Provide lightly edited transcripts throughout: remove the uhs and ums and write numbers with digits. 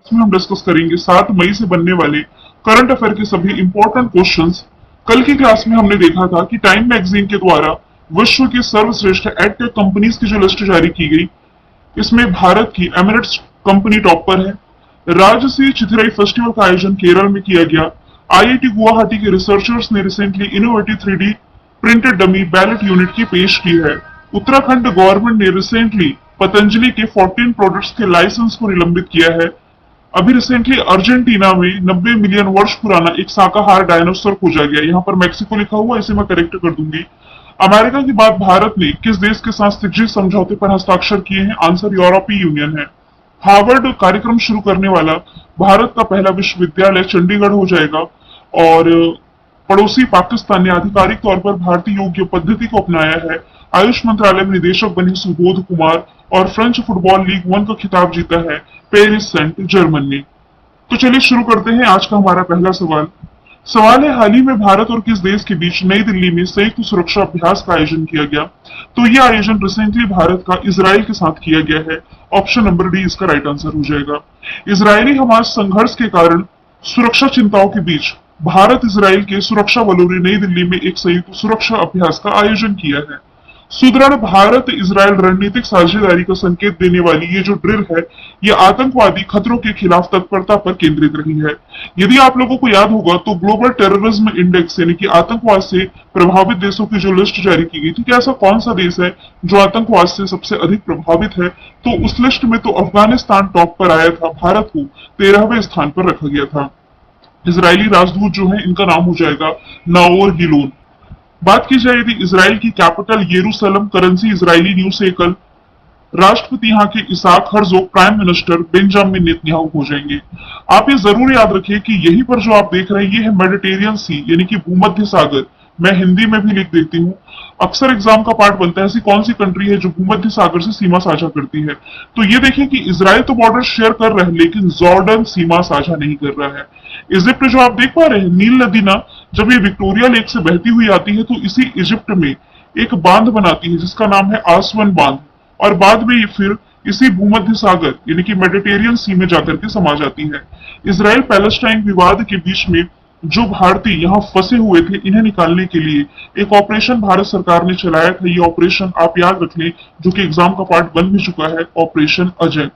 इसमें हम डिस्कस करेंगे 7 मई से बनने वाले करंट अफेयर के सभी इंपॉर्टेंट क्वेश्चंस। कल की क्लास में हमने देखा था कि टाइम मैगजीन के द्वारा विश्व की सर्वश्रेष्ठ एडटेक कंपनीज की जो लिस्ट जारी की गई, इसमें भारत की एमिरेट्स कंपनी टॉप पर है। राजसी चिथिराई फेस्टिवल का आयोजन केरल में किया गया। आईआईटी गुवाहाटी के रिसर्चर्स ने recently innovative 3D printed dummy ballot unit की पेश की है। उत्तराखंड गवर्नमेंट ने रिसेंटली पतंजलि के 14 प्रोडक्ट्स के लाइसेंस को निलंबित किया है। अभी रिसेंटली अर्जेंटीना में 90 मिलियन वर्ष पुराना एक शाकाहार डायनासोर खोजा गया। यहाँ पर मेक्सिको लिखा हुआ, इसे मैं करेक्ट कर दूंगी। अमेरिका के बाद भारत ने किस देश के साथ स्ट्रिक्ट समझौते पर हस्ताक्षर किए हैं? आंसर यूरोपीय यूनियन है। हार्वर्ड कार्यक्रम शुरू करने वाला भारत का पहला विश्वविद्यालय चंडीगढ़ हो जाएगा। और पड़ोसी पाकिस्तान ने आधिकारिक तौर पर भारतीय योग पद्धति को अपनाया है। आयुष मंत्रालय में निदेशक बने सुबोध कुमार और फ्रेंच फुटबॉल लीग 1 का खिताब जीता है पेरिस सेंट जर्मन ने। तो चलिए शुरू करते हैं आज का हमारा पहला सवाल। सवाल है, हाल ही में भारत और किस देश के बीच नई दिल्ली में संयुक्त सुरक्षा अभ्यास का आयोजन किया गया? तो यह आयोजन रिसेंटली भारत का इजराइल के साथ किया गया है। ऑप्शन नंबर डी इसका राइट आंसर हो जाएगा। इजरायली हमास संघर्ष के कारण सुरक्षा चिंताओं के बीच भारत इजराइल के सुरक्षा बलों ने नई दिल्ली में एक संयुक्त सुरक्षा अभ्यास का आयोजन किया है। सुदृढ़ भारत इजराइल रणनीतिक साझेदारी का संकेत देने वाली ये जो ड्रिल है, ये आतंकवादी खतरों के खिलाफ तत्परता पर केंद्रित रही है। यदि आप लोगों को याद होगा तो ग्लोबल टेररिज्म इंडेक्स यानी कि आतंकवाद से प्रभावित देशों की जो लिस्ट जारी की गई थी कि ऐसा कौन सा देश है जो आतंकवाद से सबसे अधिक प्रभावित है, तो उस लिस्ट में तो अफगानिस्तान टॉप पर आया था। भारत को 13वें स्थान पर रखा गया था। इजरायली राजदूत जो है, इनका नाम हो जाएगा नाओर गिलोन। बात की जाए यदि इजराइल की कैपिटल यरूशलेम, करेंसी इजरायली न्यू सेकल, राष्ट्रपति यहाँ के Isaac Herzog, prime minister Benjamin Netanyahu हो जाएंगे। आप ये जरूर याद रखिए कि यहीं पर जो आप देख रहे हैं ये है मेडिटेरियन सी यानी कि भूमध्य सागर। मैं हिंदी में भी लिख देती हूँ, अक्सर एग्जाम का पार्ट बनता है ऐसी कौन सी कंट्री है जो भूमध्य सागर से सीमा साझा करती है। तो ये देखिए कि इजराइल तो बॉर्डर शेयर कर रहा है लेकिन जॉर्डन सीमा साझा नहीं कर रहा है। इजिप्ट जो आप देख पा रहे हैं, नील नदी ना जब ये विक्टोरिया लेक से बहती हुई आती है तो इसी इजिप्ट में एक बांध बनाती है जिसका नाम है आसवन बांध, और बाद में ये फिर इसी भूमध्य सागर यानी कि मेडिटेरियन सी में जाकर के समा जाती है। इजराइल पैलेस्टाइन विवाद के बीच में जो भारतीय यहाँ फंसे हुए थे, इन्हें निकालने के लिए एक ऑपरेशन भारत सरकार ने चलाया था। ये ऑपरेशन आप याद रख लें, जो कि एग्जाम का पार्ट बन भी चुका है, ऑपरेशन अजय।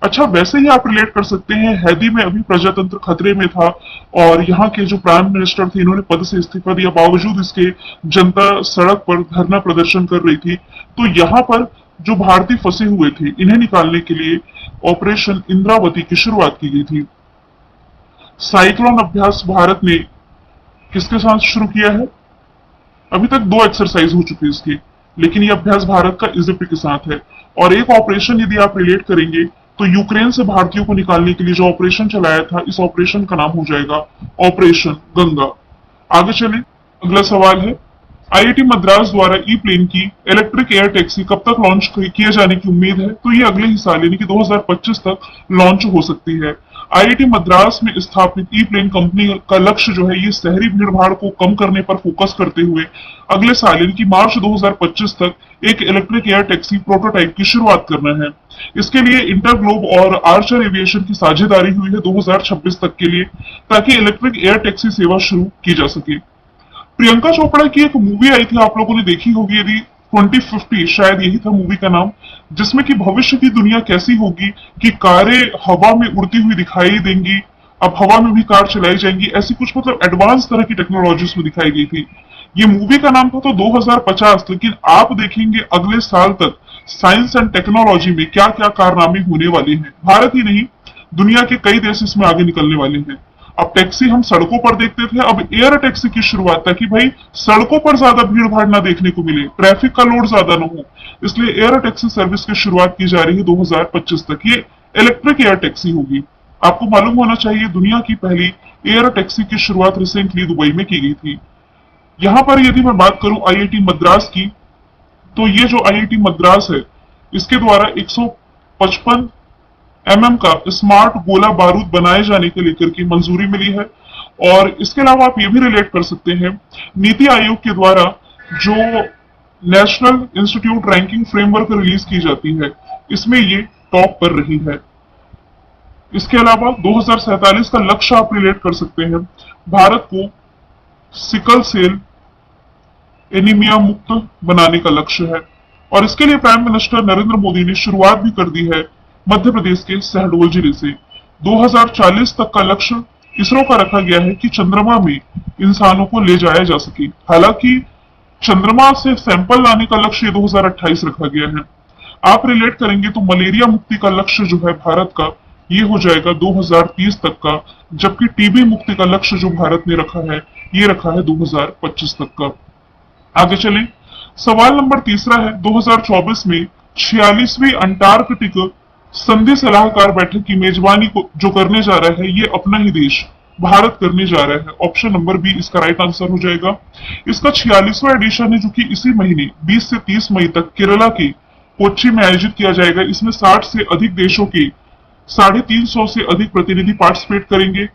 अच्छा, वैसे ही आप रिलेट कर सकते हैं, हैदी में अभी प्रजातंत्र खतरे में था और यहाँ के जो प्राइम मिनिस्टर थे इन्होंने पद से इस्तीफा दिया, बावजूद इसके जनता सड़क पर धरना प्रदर्शन कर रही थी। तो यहाँ पर जो भारतीय फंसे हुए थे इन्हें निकालने के लिए ऑपरेशन इंद्रावती की शुरुआत की गई थी। साइक्लोन अभ्यास भारत ने किसके साथ शुरू किया है? अभी तक 2 एक्सरसाइज हो चुकी है इसकी, लेकिन ये अभ्यास भारत का इजिप्ट के साथ है। और एक ऑपरेशन यदि आप रिलेट करेंगे तो यूक्रेन से भारतीयों को निकालने के लिए जो ऑपरेशन चलाया था, इस ऑपरेशन का नाम हो जाएगा ऑपरेशन गंगा। आगे चले, अगला सवाल है, आईआईटी मद्रास द्वारा ई प्लेन की इलेक्ट्रिक एयर टैक्सी कब तक लॉन्च किए जाने की उम्मीद है? तो ये अगले ही साल यानी कि 2025 तक लॉन्च हो सकती है। आईआईटी मद्रास में स्थापित ई प्लेन कंपनी का लक्ष्य जो है, ये शहरी भीड़भाड़ को कम करने पर फोकस करते हुए अगले साल यानी कि मार्च 2025 तक एक इलेक्ट्रिक एयर टैक्सी प्रोटोटाइप की शुरुआत करना है। इसके लिए इंटरग्लोब और आर्चर एविएशन की साझेदारी हुई है 2026 तक के लिए, ताकि इलेक्ट्रिक एयर टैक्सी सेवा शुरू की जा सके। प्रियंका चोपड़ा की एक मूवी आई थी, आप लोगों ने देखी होगी यदि, 2050 शायद यही था मूवी का नाम, जिसमें कि भविष्य की दुनिया कैसी होगी कि कारें हवा में उड़ती हुई दिखाई देंगी, अब हवा में भी कार चलाई जाएंगी, ऐसी कुछ मतलब एडवांस तरह की टेक्नोलॉजी उसमें दिखाई गई थी। ये मूवी का नाम था तो 2050, लेकिन आप देखेंगे अगले साल तक साइंस एंड टेक्नोलॉजी में क्या क्या कारनामे होने वाले हैं। भारत ही नहीं, दुनिया के कई देश इसमें आगे निकलने वाले हैं। अब टैक्सी हम सड़कों पर देखते थे, अब एयर टैक्सी की शुरुआत, ताकि भाई सड़कों पर ज्यादा भीड़ भाड़ ना देखने को मिले, ट्रैफिक का लोड ज्यादा ना हो, इसलिए एयर टैक्सी सर्विस की शुरुआत की जा रही है 2025 तक। ये इलेक्ट्रिक एयर टैक्सी होगी। आपको मालूम होना चाहिए दुनिया की पहली एयर टैक्सी की शुरुआत रिसेंटली दुबई में की गई थी। यहां पर यदि मैं बात करूं आईआईटी मद्रास की, तो ये जो आईआईटी मद्रास है, इसके द्वारा 155 का स्मार्ट गोला बारूद बनाए जाने के लेकर की मंजूरी मिली है। और इसके अलावा आप ये भी रिलेट कर सकते हैं, नीति आयोग के द्वारा जो national institute ranking framework release की जाती है, इसमें ये टॉप पर रही है। इसके अलावा 2047 का लक्ष्य आप रिलेट कर सकते हैं। भारत को सिकल सेल एनीमिया मुक्त बनाने का लक्ष्य है और इसके लिए प्राइम मिनिस्टर नरेंद्र मोदी ने शुरुआत भी कर दी है मध्य प्रदेश के शहडोल जिले से। 2040 तक का लक्ष्य इसरो का रखा गया है कि चंद्रमा में इंसानों को ले जाया जा सके। हालांकि चंद्रमा से सैंपल लाने का लक्ष्य 2028 रखा गया है। आप रिलेट करेंगे तो मलेरिया मुक्ति का लक्ष्य जो है भारत का, ये हो जाएगा 2030 तक का, जबकि टीबी मुक्ति का लक्ष्य जो भारत ने रखा है ये रखा है 2025 तक का। आगे चलें, सवाल नंबर तीसरा है 2024 में 46वीं अंटार्कटिक संधि सलाहकार बैठक की मेजबानी को जो करने जा रहा है ये अपना ही देश भारत करने जा रहा है। ऑप्शन नंबर बी इसका राइट आंसर हो जाएगा। इसका 46वां एडिशन है जो कि इसी महीने 20 से 30 मई तक केरला के कोच्चि में आयोजित किया जाएगा। इसमें 60 से अधिक देशों के 350 से अधिक प्रतिनिधि पार्टिसिपेट करेंगे।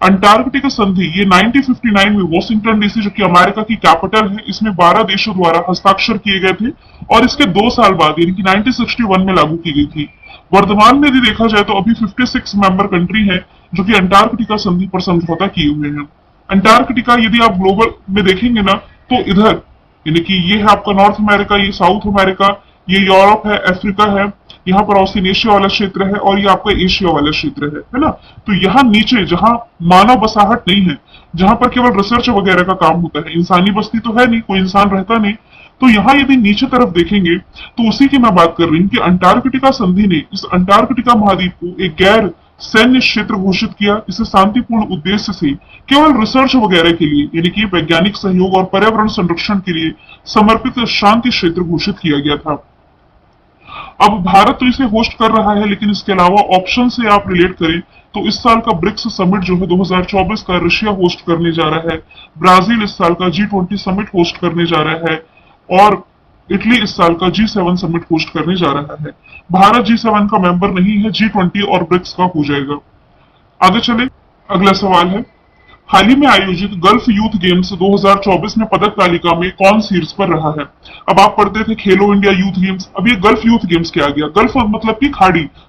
अंटार्कटिका संधि ये 1959 में वॉशिंगटन डीसी जो कि अमेरिका की कैपिटल है, इसमें 12 देशों द्वारा हस्ताक्षर किए गए थे और इसके 2 साल बाद यानी कि 1961 में लागू की गई थी। वर्तमान में यदि देखा जाए तो अभी 56 मेंबर कंट्री हैं जो कि अंटार्कटिका संधि पर समझौता किए हुए हैं। अंटार्कटिका यदि आप ग्लोबल में देखेंगे ना तो इधर यानी कि ये है आपका नॉर्थ अमेरिका, ये साउथ अमेरिका, ये यूरोप है, अफ्रीका है, यहाँ पर ऑस्ट्रेलेशिया वाला क्षेत्र है और ये आपका एशिया वाला क्षेत्र है ना। तो यहाँ नीचे जहाँ मानव बसाहट नहीं है, जहां पर केवल रिसर्च वगैरह का काम होता है, इंसानी बस्ती तो है नहीं, कोई इंसान रहता नहीं, तो यहाँ यदि नीचे तरफ देखेंगे तो उसी की मैं बात कर रही हूँ कि अंटार्कटिका संधि ने इस अंटार्कटिका महाद्वीप को एक गैर सैन्य क्षेत्र घोषित किया। इसे शांतिपूर्ण उद्देश्य से केवल रिसर्च वगैरह के लिए यानी कि वैज्ञानिक सहयोग और पर्यावरण संरक्षण के लिए समर्पित शांति क्षेत्र घोषित किया गया था। अब भारत तो इसे होस्ट कर रहा है, लेकिन इसके अलावा ऑप्शन से आप रिलेट करें तो इस साल का ब्रिक्स समिट जो है 2024 का रशिया होस्ट करने जा रहा है, ब्राजील इस साल का G20 समिट होस्ट करने जा रहा है और इटली इस साल का G7 समिट होस्ट करने जा रहा है। भारत G7 का मेंबर नहीं है, G20 और ब्रिक्स का हो जाएगा। आगे चले, अगला सवाल है, हाल ही में आयोजित गल्फ यूथ गेम्स 2024 में पदक तालिका में कौन शीर्ष पर रहा है? अब आप पढ़ते थे खेलो इंडिया यूथ गेम्स, अब ये गल्फ यूथ गेम्स क्या आ गया? गल्फ मतलब कि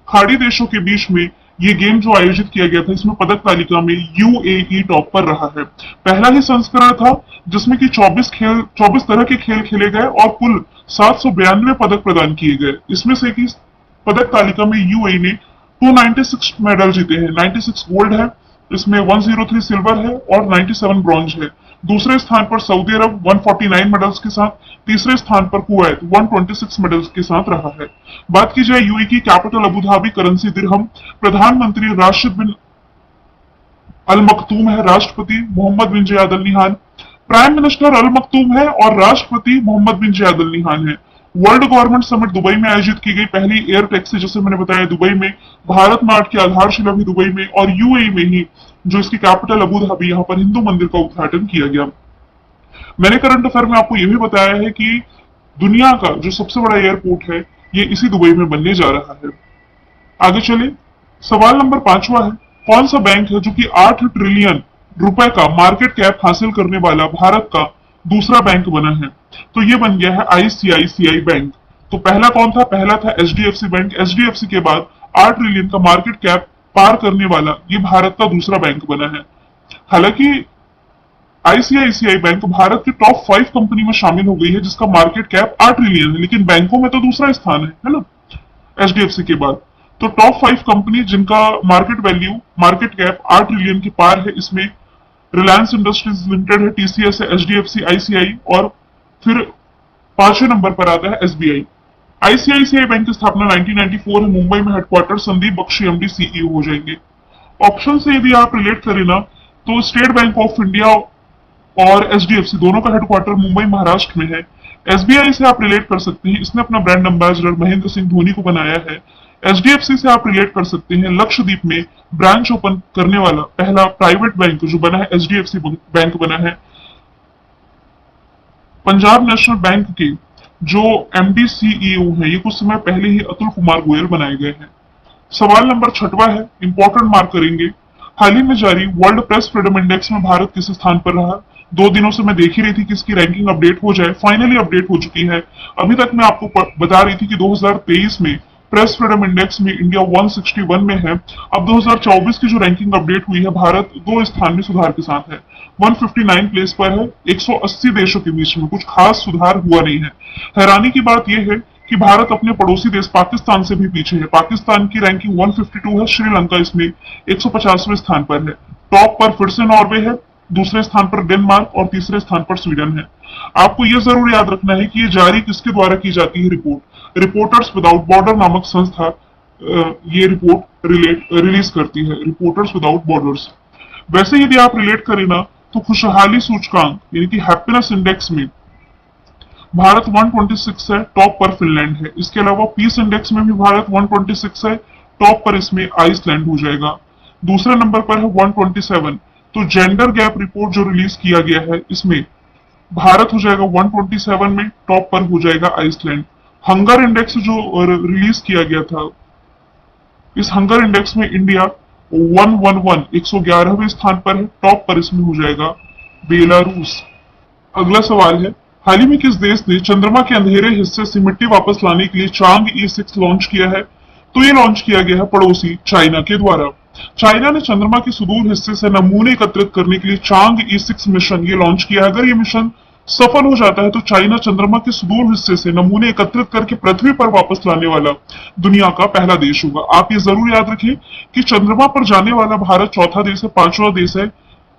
खाड़ी देशों के बीच में ये गेम जो आयोजित किया गया था, इसमें पदक तालिका में यूएई टॉप पर रहा है। पहला ही संस्करण था जिसमें कि 24 तरह के खेल खेले गए और कुल 792 पदक प्रदान किए गए। इसमें से कि पदक तालिका में यूएई ने 296 मेडल जीते हैं, 96 गोल्ड है, इसमें 103 सिल्वर है और 97 ब्रॉन्ज है। दूसरे स्थान पर सऊदी अरब 149 मेडल्स के साथ, तीसरे स्थान पर कुवैत 126 मेडल्स के साथ रहा है। बात की जाए यूएई की कैपिटल अबू धाबी, करेंसी दिरहम, प्रधानमंत्री राशिद बिन अल मखतूम है, राष्ट्रपति मोहम्मद बिन जयाद अल निहान, प्राइम मिनिस्टर अल मखतूम है और राष्ट्रपति मोहम्मद बिन जयाद अल निहान है। वर्ल्ड गवर्नमेंट समिट दुबई में आयोजित की गई पहली एयर टैक्सी, जैसे मैंने बताया दुबई में, भारत मार्ट की आधारशिला भी दुबई में और यूएई में ही जो इसकी कैपिटल अबू धाबी, यहाँ पर हिंदू मंदिर का उद्घाटन किया गया। मैंने करंट अफेयर में आपको यह भी बताया है कि दुनिया का जो सबसे बड़ा एयरपोर्ट है ये इसी दुबई में बनने जा रहा है। आगे चले, सवाल नंबर 5वां है, कौन सा बैंक है जो कि 8 ट्रिलियन रुपए का मार्केट कैप हासिल करने वाला भारत का दूसरा बैंक बना है? तो ये बन गया है आईसीआईसीआई बैंक। तो पहला कौन था? पहला था एचडीएफसी बैंक। एचडीएफसी के बाद 8 ट्रिलियन का मार्केट कैप पार करने वाला ये भारत का दूसरा बैंक बना है। हालांकि आईसीआईसीआई बैंक भारत की टॉप 5 कंपनी में शामिल हो गई है जिसका मार्केट कैप 8 ट्रिलियन है, लेकिन बैंकों में तो दूसरा स्थान है ना, एचडीएफसी के बाद। तो टॉप 5 कंपनी जिनका मार्केट कैप 8 ट्रिलियन के पार है, इसमें रिलायंस इंडस्ट्रीज लिमिटेड है, टीसीएस है, एचडीएफसी, आईसीआई और फिर 5वें नंबर पर आता है एसबीआई। आईसीआईसीआई बैंक की स्थापना 1994 है, मुंबई में headquarter, Sandeep Bakhshi MD CEO हो जाएंगे। ऑप्शन से यदि आप रिलेट करें ना तो स्टेट बैंक ऑफ इंडिया और एचडीएफसी दोनों का हेडक्वार्टर मुंबई महाराष्ट्र में है। एसबीआई से आप रिलेट कर सकते हैं, इसने अपना ब्रांड एम्बेसडर महेंद्र सिंह धोनी को बनाया है। एचडीएफसी से आप रिलेट कर सकते हैं, लक्षद्वीप में ब्रांच ओपन करने वाला पहला प्राइवेट बैंक जो बना है एचडीएफसी बैंक बना है। पंजाब नेशनल बैंक के जो एमडी सीईओ है ये कुछ समय पहले ही अतुल कुमार गोयल बनाए गए हैं। सवाल नंबर 6वां है, इंपॉर्टेंट मार्क करेंगे, हाल ही में जारी वर्ल्ड प्रेस फ्रीडम इंडेक्स में भारत किस स्थान पर रहा? 2 दिनों से मैं देख ही रही थी कि इसकी रैंकिंग अपडेट हो जाए, फाइनली अपडेट हो चुकी है। अभी तक मैं आपको बता रही थी कि 2023 में प्रेस फ्रीडम इंडेक्स में इंडिया 161 में है। अब 2024 की जो रैंकिंग अपडेट हुई है, भारत 2 स्थान में सुधार के साथ है, 159 प्लेस पर है। 180 देशों के बीच में कुछ खास सुधार हुआ नहीं है। हैरानी की बात यह है कि भारत अपने पड़ोसी देश पाकिस्तान से भी पीछे है। पाकिस्तान की रैंकिंग 152 है, श्रीलंका इसमें 150वें स्थान पर है। टॉप पर फिर से नॉर्वे है, दूसरे स्थान पर डेनमार्क और तीसरे स्थान पर स्वीडन है। आपको यह जरूर याद रखना है कि ये जारी किसके द्वारा की जाती है रिपोर्ट। रिपोर्टर्स विदाउट बॉर्डर नामक संस्था ये रिपोर्ट रिलीज करती है, रिपोर्टर्स विदाउट बॉर्डर्स। वैसे यदि आप रिलेट करें ना, तो खुशहाली सूचकांक यानी कि हैप्पीनेस इंडेक्स में भारत 126 है, टॉप पर फिनलैंड है। इसके अलावा पीस इंडेक्स में भी भारत 126 है, टॉप पर इसमें आइसलैंड हो जाएगा। दूसरे नंबर पर है 127। तो जेंडर गैप रिपोर्ट जो रिलीज किया गया है, इसमें भारत हो जाएगा 127 में, टॉप पर हो जाएगा आइसलैंड। हंगर इंडेक्स जो रिलीज किया गया था, इस हंगर इंडेक्स में इंडिया 111 स्थान पर है, टॉप पर इसमें हो जाएगा बेलारूस। अगला सवाल है, हाल ही में किस देश ने चंद्रमा के अंधेरे हिस्से से मिट्टी वापस लाने के लिए चांग E6 लॉन्च किया है? तो ये लॉन्च किया गया है पड़ोसी चाइना के द्वारा। चाइना ने चंद्रमा के सुदूर हिस्से से नमूने एकत्रित करने के लिए चांग E6 मिशन ये लॉन्च किया है। अगर ये मिशन सफल हो जाता है तो चाइना चंद्रमा के सुदूर हिस्से से नमूने एकत्रित करके पृथ्वी पर वापस लाने वाला दुनिया का पहला देश होगा। आप ये जरूर याद रखें कि चंद्रमा पर जाने वाला भारत चौथा देश है। पांचवा देश है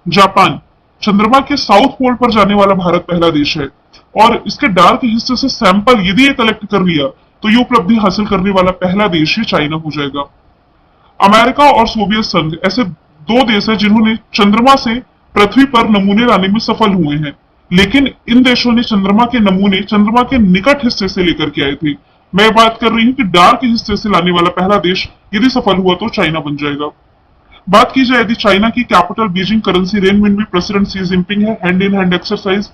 जापान। चंद्रमा के साउथ पोल पर जाने वाला भारत पहला देश है, और इसके डार्क हिस्से से सैंपल यदि ये कलेक्ट कर लिया तो ये उपलब्धि हासिल करने वाला पहला देश ही चाइना हो जाएगा। अमेरिका और सोवियत संघ ऐसे दो देश हैं जिन्होंने चंद्रमा से पृथ्वी पर नमूने लाने में सफल हुए हैं, लेकिन इन देशों ने चंद्रमा के नमूने चंद्रमा के निकट हिस्से से लेकर के आए थे। मैं बात कर रही हूं कि डार्क हिस्से से लाने वाला पहला देश यदि सफल हुआ तो चाइना बन जाएगा। बात की जाए यदि चाइना की कैपिटल बीजिंग करेंसी रेनमिन में प्रेसिडेंट सी जिनपिंग है। Hand in hand exercise.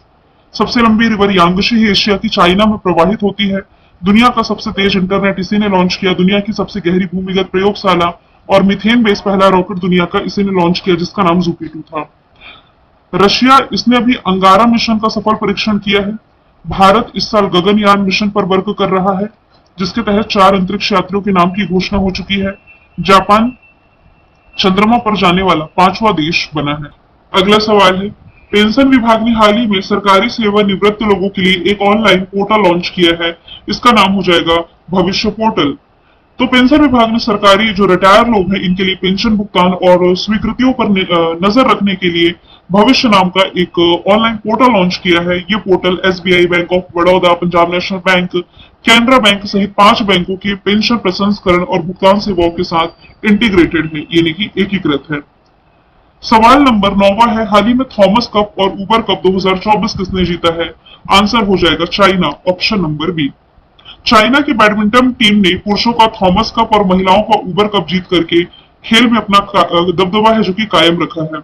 सबसे लंबी रिवर यांगशी ही एशिया की चाइना में प्रवाहित होती है। दुनिया का सबसे तेज इंटरनेट इसी ने लॉन्च किया। दुनिया की सबसे गहरी भूमिगत प्रयोगशाला और मीथेन बेस पहला रॉकेट दुनिया का इसी ने लॉन्च किया, जिसका नाम जुपिटर था। रशिया, इसने अभी अंगारा मिशन का सफल परीक्षण किया है। भारत इस साल गगनयान मिशन पर वर्क कर रहा है, जिसके तहत 4 अंतरिक्ष यात्रियों के नाम की घोषणा हो चुकी है। जापान चंद्रमा पर जाने वाला 5वां देश बना है। अगला सवाल है, पेंशन विभाग ने हाल ही में सरकारी सेवानिवृत्त लोगों के लिए एक ऑनलाइन पोर्टल लॉन्च किया है। इसका नाम हो जाएगा भविष्य पोर्टल। तो पेंशन विभाग ने सरकारी जो रिटायर लोग हैं इनके लिए पेंशन भुगतान और स्वीकृतियों पर नजर रखने के लिए भविष्य नाम का एक ऑनलाइन पोर्टल लॉन्च किया है। ये portal SBI, bank of Baroda, Punjab national bank, Canara bank सहित 5 बैंकों के पेंशन प्रसंस्करण और भुगतान सेवाओं के साथ इंटीग्रेटेड है, यानी कि एकीकृत है। सवाल नंबर 9 है, हाल ही में थॉमस कप और ऊबर कप 2024 किसने जीता है? आंसर हो जाएगा China, option number B. China की बैडमिंटन टीम ने पुरुषों का थॉमस कप और महिलाओं का ऊबर कप जीत करके खेल में अपना दबदबा है जो कि कायम रखा है।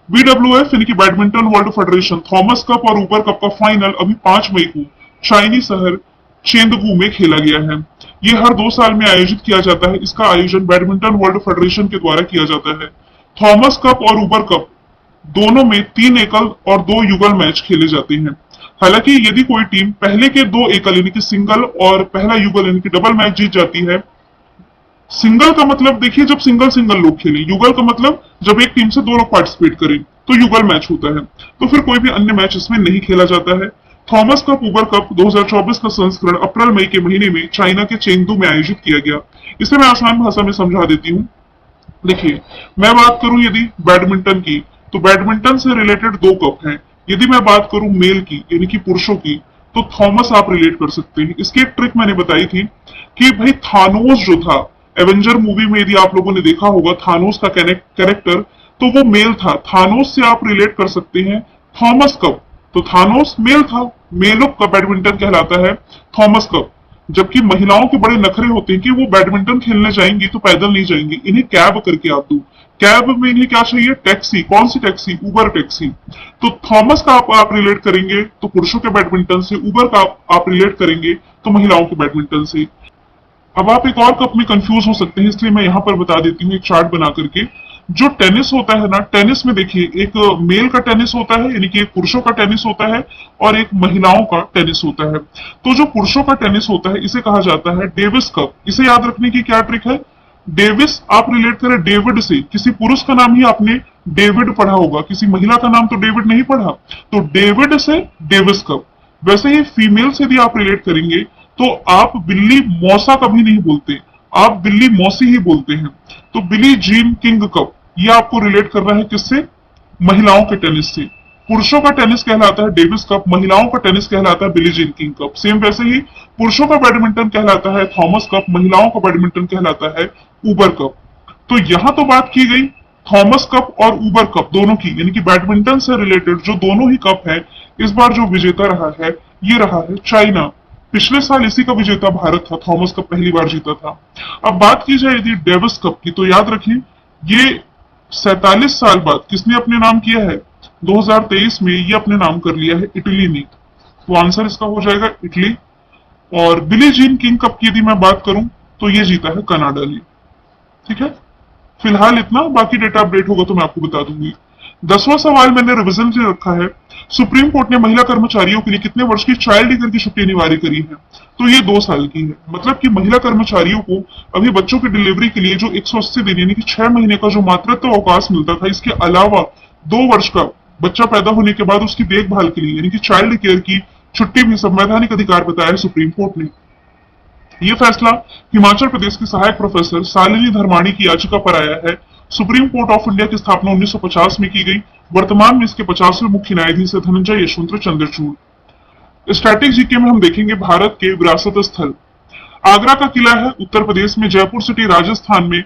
BWF यानी कि badminton world federation Thomas Cup और ऊबर कप का फाइनल अभी 5 मई को चाइनी शहर चेंदगू में खेला गया है। ये हर 2 साल में आयोजित किया जाता है। इसका आयोजन बैडमिंटन वर्ल्ड फेडरेशन के द्वारा किया जाता है। थॉमस कप और ऊबर कप दोनों में 3 एकल और 2 युगल मैच खेले जाते हैं। हालांकि यदि कोई टीम पहले के 2 एकल यानी कि सिंगल और पहला युगल यानी कि डबल मैच जीत जाती है, सिंगल का मतलब देखिए जब सिंगल सिंगल लोग खेलें, युगल का मतलब जब एक टीम से 2 लोग पार्टिसिपेट करें तो युगल मैच होता है। तो फिर कोई भी अन्य मैच इसमें नहीं खेला जाता है। थॉमस कप ऊबर कप 2024 का संस्करण अप्रैल मई के महीने में चाइना के चेंगडू में आयोजित किया गया। इसे मैं आसान भाषा में समझा देती हूँ। देखिए, मैं बात करूं यदि बैडमिंटन की, तो बैडमिंटन से रिलेटेड 2 कप हैं। यदि मैं बात करूं मेल की यानी कि पुरुषों की, तो थॉमस आप रिलेट कर सकते हैं। इसकी एक ट्रिक मैंने बताई थी कि भाई थानोस जो था एवेंजर मूवी में, यदि आप लोगों ने देखा होगा थानोस का कैरेक्टर, तो वो मेल था। थानोस से आप रिलेट कर सकते हैं थॉमस कप, तो थानोस मेल था, मेलों का बैडमिंटन कहलाता है थॉमस कप। जबकि महिलाओं के बड़े नखरे होते हैं कि वो बैडमिंटन खेलने जाएंगी तो पैदल नहीं जाएंगी, इन्हें कैब करके आप दो। कैब में इन्हें क्या चाहिए? टैक्सी। कौन सी टैक्सी? Uber taxi. तो थॉमस का आप रिलेट करेंगे तो पुरुषों के बैडमिंटन से, ऊबर का आप रिलेट करेंगे तो महिलाओं के बैडमिंटन से। अब आप एक और कप में कंफ्यूज हो सकते हैं, इसलिए मैं यहां पर बता देती हूँ एक चार्ट बना करके। जो टेनिस होता है ना, टेनिस में देखिए एक मेल का टेनिस होता है, यानी कि एक पुरुषों का टेनिस होता है और एक महिलाओं का टेनिस होता है। तो जो पुरुषों का टेनिस होता है इसे कहा जाता है डेविस कप। इसे याद रखने की क्या ट्रिक है? डेविस आप रिलेट करें डेविड से, किसी पुरुष का नाम ही आपने डेविड पढ़ा होगा, किसी महिला का नाम तो डेविड नहीं पढ़ा, तो डेविड से डेविस कप। वैसे ही फीमेल से भी आप रिलेट करेंगे तो आप बिल्ली मौसा कभी नहीं बोलते, आप बिल्ली मौसी ही बोलते हैं। तो बिली जीन किंग कप, ये आपको रिलेट करना है किससे? महिलाओं के टेनिस से। पुरुषों का टेनिस कहलाता है डेविस कप, महिलाओं का टेनिस कहलाता है Billie Jean King cup. Same वैसे ही पुरुषों का बैडमिंटन कहलाता है थॉमस कप, महिलाओं का बैडमिंटन कहलाता है ऊबर कप। तो यहां तो बात की गई थॉमस कप और ऊबर कप दोनों की, यानी कि बैडमिंटन से रिलेटेड जो दोनों ही कप है। इस बार जो विजेता रहा है ये रहा है चाइना। पिछले साल इसी का विजेता भारत था, थॉमस कप पहली बार जीता था। अब बात की जाए यदि डेविस कप की, तो याद रखें ये 47 साल बाद किसने अपने नाम किया है? 2023 में ये अपने नाम कर लिया है इटली ने। तो आंसर इसका हो जाएगा इटली। और बिली जीन किंग कप की यदि मैं बात करूं तो ये जीता है कनाडा ने। ठीक है, फिलहाल इतना, बाकी डेटा अपडेट होगा तो मैं आपको बता दूंगी। 10वां सवाल मैंने रिविजन से रखा है। सुप्रीम कोर्ट ने महिला कर्मचारियों के लिए कितने वर्ष की चाइल्ड केयर की छुट्टी अनिवार्य करी है? तो ये 2 साल की है। मतलब कि महिला कर्मचारियों को अभी बच्चों की डिलीवरी के लिए जो 180 दिन यानी कि 6 महीने का जो मातृत्व अवकाश मिलता था, इसके अलावा 2 वर्ष का बच्चा पैदा होने के बाद उसकी देखभाल के लिए यानी कि चाइल्ड केयर की छुट्टी भी संवैधानिक अधिकार बताया है सुप्रीम कोर्ट ने। ये फैसला हिमाचल प्रदेश के सहायक प्रोफेसर शालिनी धर्माणी की याचिका पर आया है। सुप्रीम कोर्ट ऑफ इंडिया की स्थापना 1950 में की गई। वर्तमान में इसके 50वें मुख्य न्यायाधीश है धनंजय यशवंत चंद्रचूड़। स्टैटिक जीके में हम देखेंगे भारत के विरासत स्थल। आगरा का किला है उत्तर प्रदेश में, जयपुर सिटी राजस्थान में,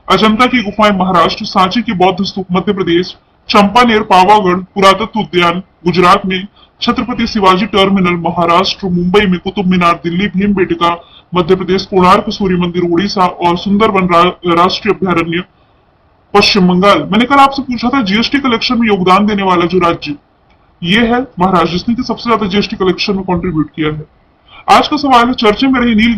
अजंता की गुफाएं महाराष्ट्र, सांची की बौद्ध स्तूप मध्य प्रदेश, चंपानेर पावागढ़ पुरातत्व उद्यान गुजरात में, छत्रपति शिवाजी टर्मिनल महाराष्ट्र, मुंबई में, कुतुब मीनार दिल्ली, भीमबेटका मध्य प्रदेश, कोणार्क सूर्य मंदिर उड़ीसा और सुंदरबन राष्ट्रीय अभ्यारण्य पश्चिम बंगाल। मैंने कल आपसे पूछा था जीएसटी कलेक्शन में योगदान देने वाला जो राज्य, ये है महाराष्ट्र, जिसने सबसे ज्यादा जीएसटी कलेक्शन में कंट्रीब्यूट किया है। आज का सवाल है चर्चे में रही नील